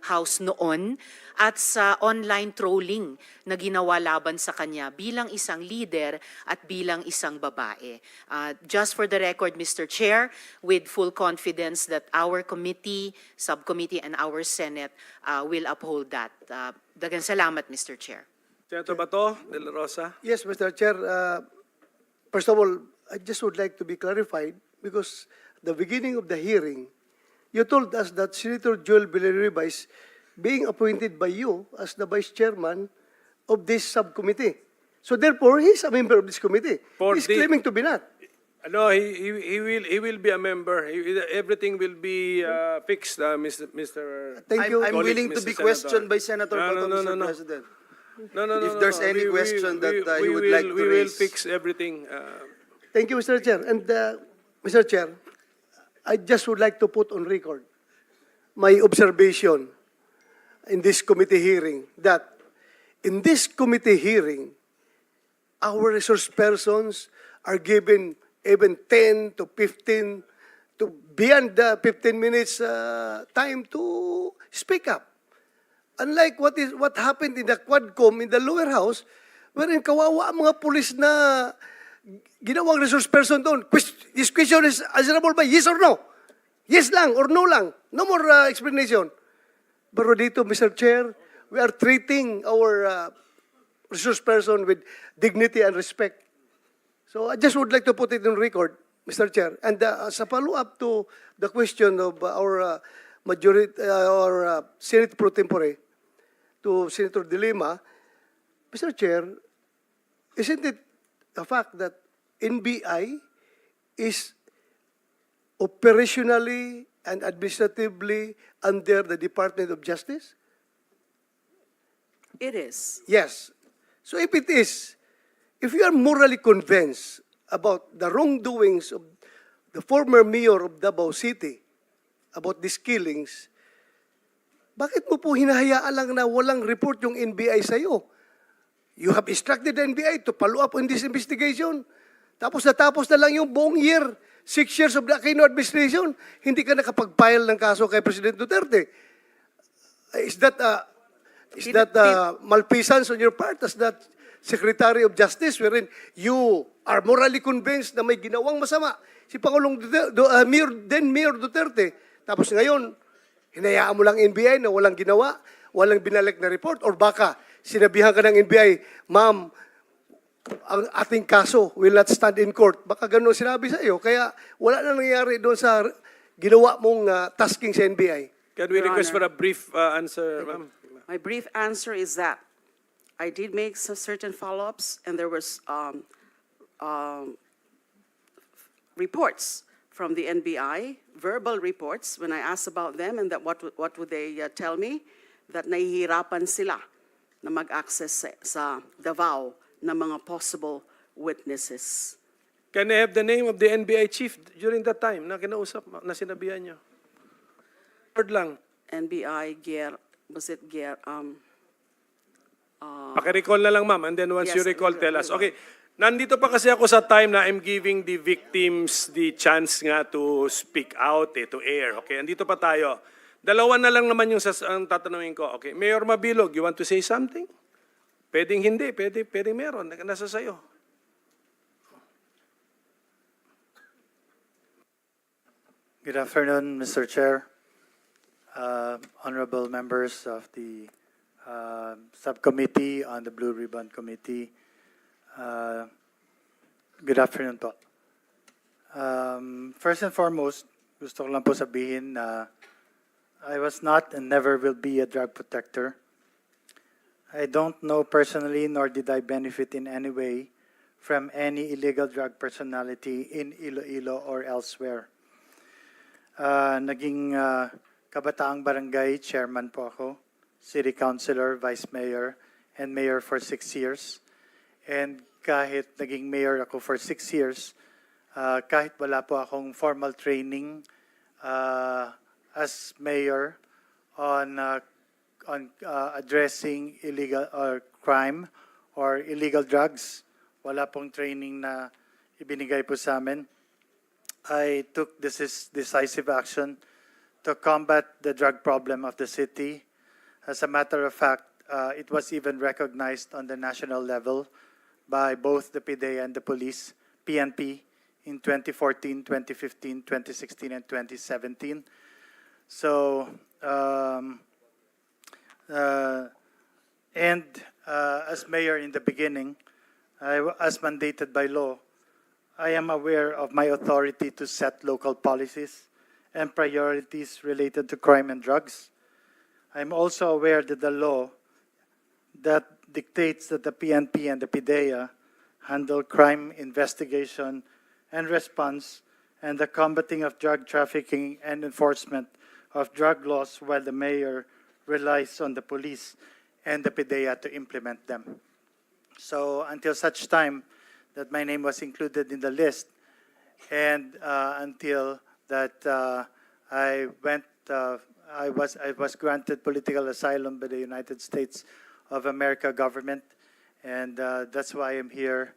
House noon at sa online trolling na ginawa laban sa kanya bilang isang leader at bilang isang babae. Just for the record, Mr. Chair, with full confidence that our committee, subcommittee, and our Senate will uphold that. Daghang salamat, Mr. Chair. Senator Bato Dela Rosa. Yes, Mr. Chair. First of all, I just would like to be clarified because the beginning of the hearing, you told us that Senator Joel Villarriba is being appointed by you as the Vice Chairman of this subcommittee. So therefore, he's a member of this committee. He's claiming to be not. No, he will be a member. Everything will be fixed, Mr. Thank you. I'm willing to Mr. be Senator. questioned by Senator Bato, Mr. President. If there's any question that he would like to we will raise. fix everything. Thank you, Mr. Chair. And Mr. Chair, I just would like to put on record my observation in this committee hearing that in this committee hearing, our resource persons are given even 10 to 15 to beyond the 15 minutes time to speak up. Unlike what happened in the Quadcom in the lower house, wherein kawawa ang mga pulis na ginawang resource person doon. This question is answerable by yes or no. Yes lang or no lang. No more explanation. Pero dito, Mr. Chair, we are treating our resource person with dignity and respect. So I just would like to put it on record, Mr. Chair. And as a follow-up to the question of our majority or Senate Pro Tempore to Senator De Lima, Mr. Chair, isn't it the fact that NBI is operationally and administratively under the Department of Justice? It is. Yes. So if it is, if you are morally convinced about the wrongdoings of the former mayor of Davao City, about these killings, bakit mo po hinahayaan lang na walang report yung NBI sa'yo? You have instructed the NBI to follow up on this investigation. Tapos na lang yung buong year, 6 years of the Aquino administration, hindi ka nakapag-file ng kaso kay President Duterte. Is that malfeasance on your part as that Secretary of Justice wherein you are morally convinced na may ginawang masama si Pangulong Mayor Duterte. Tapos ngayon, hinayaan mo lang NBI na walang ginawa, walang binalik na report, or baka sinabihan ka ng NBI, ma'am, ang ating kaso will not stand in court. Baka gano'n sinabi sa iyo. Kaya wala na nangyayari doon sa ginawa mong tasking sa NBI. Can we Your request for Honor. a brief answer, ma'am? My brief answer is that I did make some certain follow-ups, and there was reports from the NBI, verbal reports, when I asked about them and that what would they tell me, that nahihirapan sila na mag-access sa Davao na mga possible witnesses. Can I have the name of the NBI chief during that time na kinausap, na sinabihan niyo? Word lang. NBI, was it Gier? Paki-recall na lang, ma'am, and then once Yes, you recall, I will, tell us. I will. Okay, nandito pa kasi ako sa time na I'm giving the victims the chance nga to speak out, to air. Okay, andito pa tayo. Dalawa na lang naman yung ang tatanungin ko. Okay, Mayor Mabilog, you want to say something? Pwedeng hindi, pwedeng meron. Nasa sayo. Good afternoon, Mr. Chair, honorable members of the subcommittee on the Blue Ribbon Committee. Good afternoon po. First and foremost, gusto ko lang po sabihin na I was not and never will be a drug protector. I don't know personally nor did I benefit in any way from any illegal drug personality in Iloilo or elsewhere. Naging kabataang barangay chairman po ako, city councilor, vice mayor, and mayor for 6 years. And kahit naging mayor ako for 6 years, kahit wala po akong formal training as mayor on addressing illegal or crime or illegal drugs, wala pong training na ibinigay po sa amin. I took decisive action to combat the drug problem of the city As a matter of fact, it was even recognized on the national level by both the PIDEA and the police, PNP, in 2014, 2015, 2016, and 2017. So, as mayor in the beginning, as mandated by law, I am aware of my authority to set local policies and priorities related to crime and drugs. I'm also aware that the law that dictates that the PNP and the PIDEA handle crime investigation and response and the combating of drug trafficking and enforcement of drug laws, while the mayor relies on the police and the PIDEA to implement them. So until such time that my name was included in the list, and until that I was granted political asylum by the United States of America government, and that's why I'm here,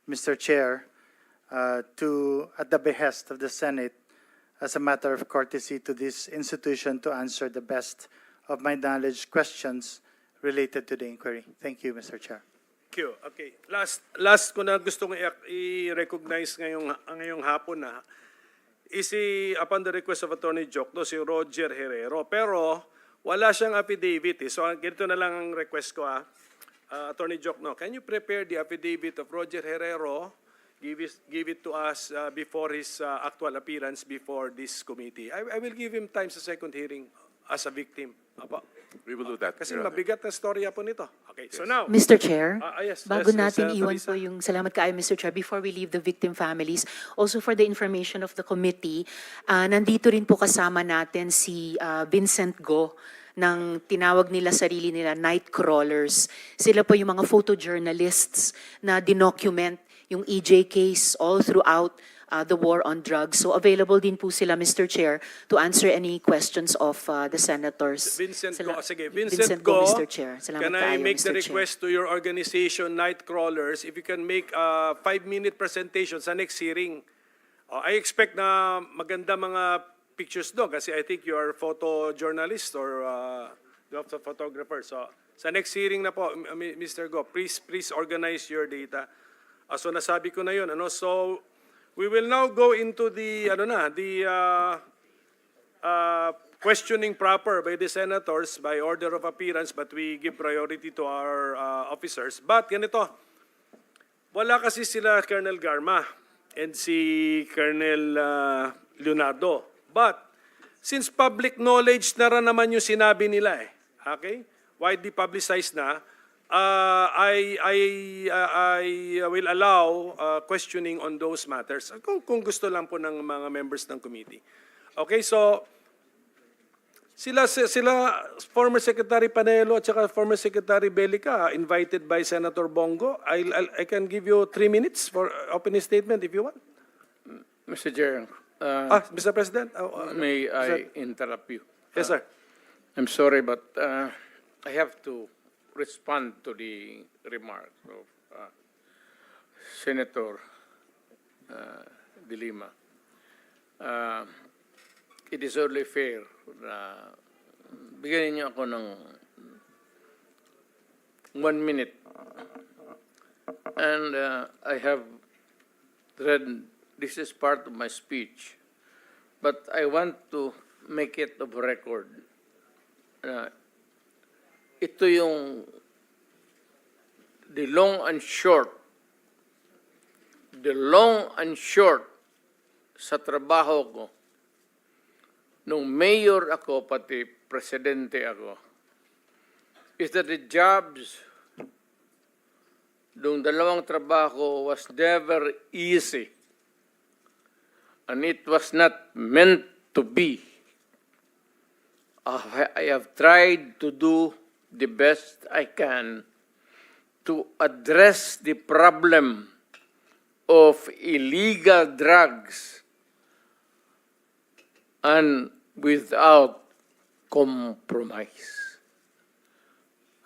Mr. Chair, at the behest of the Senate, as a matter of courtesy to this institution, to answer the best of my knowledge questions related to the inquiry. Thank you, Mr. Chair. Thank you. Okay. Last ko na gustong i-recognize ngayong hapon na is upon the request of Attorney Jokno, si Roger Herrero. Pero wala siyang affidavit. So ganito na lang ang request ko. Attorney Jokno, can you prepare the affidavit of Roger Herrero? Give it to us before his actual appearance before this committee. I will give him time sa second hearing as a victim. Apo. We will do that. Kasi Your Honor. mabigat na storya po nito. Okay, so now, Mr. Chair, yes, bago yes, natin Senator iwan Risa. po yung salamat kaayo, Mr. Chair, before we leave the victim families, also for the information of the committee, nandito rin po kasama natin si Vincent Go, ng tinawag nila sarili nila night crawlers. Sila po yung mga photojournalists na dinocument yung EJ case all throughout the war on drugs. So available din po sila, Mr. Chair, to answer any questions of the senators. Vincent Go, sige, Vincent Vincent Go, Go, Mr. Chair. Salamat can I kaayo, make the Mr. Chair. request to your organization, Night Crawlers, if you can make a 5-minute presentation sa next hearing? I expect na maganda mga pictures doon kasi I think you are photojournalist or photographer. So sa next hearing na po, Mr. Go, please organize your data. So nasabi ko na yun. So we will now go into the questioning proper by the senators by order of appearance, but we give priority to our officers. But ganito, wala kasi sila Colonel Garma and si Colonel Leonardo. But since public knowledge na rin naman yung sinabi nila okay? Widely publicized na, I will allow questioning on those matters kung gusto lang po ng mga members ng committee. Okay, so sila former Secretary Panelo at saka former Secretary Belica invited by Senator Bongo. I can give you 3 minutes for opening statement if you want. Mr. Chair, Mr. President. may I interrupt you? Yes, sir. I'm sorry, but I have to respond to the remarks of Senator De Lima. It is only fair na bigyan niyo ako ng 1 minute. And I have read, this is part of my speech, but I want to make it of record. Ito yung the long and short sa trabaho ko nung mayor ako pati presidente ako is that the jobs nung dalawang trabaho was never easy and it was not meant to be. I have tried to do the best I can to address the problem of illegal drugs and without compromise.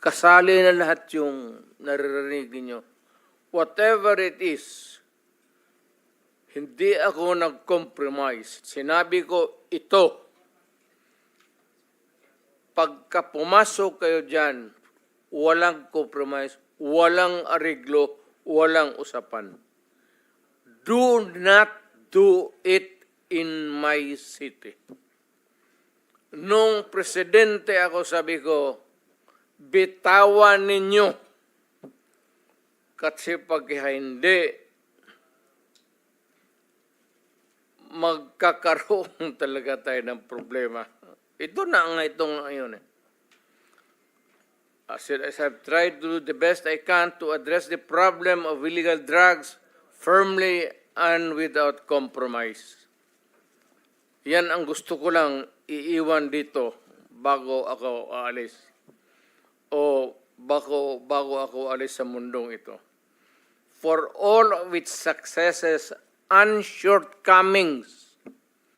Kasali na lahat yung naririnig niyo. Whatever it is, hindi ako nag-compromise. Sinabi ko, ito. pagka pumasok kayo dyan, walang compromise, walang ariglo, walang usapan. Do not do it in my city. Nung presidente ako, sabi ko, bitawan ninyo. Kasi pag hindi, magkakaroon talaga tayo ng problema. Ito na nga itong ngayon eh. As I've tried to do the best I can to address the problem of illegal drugs firmly and without compromise. Yan ang gusto ko lang iiwan dito bago ako aalis. O bago ako alis sa mundong ito. For all of its successes and shortcomings,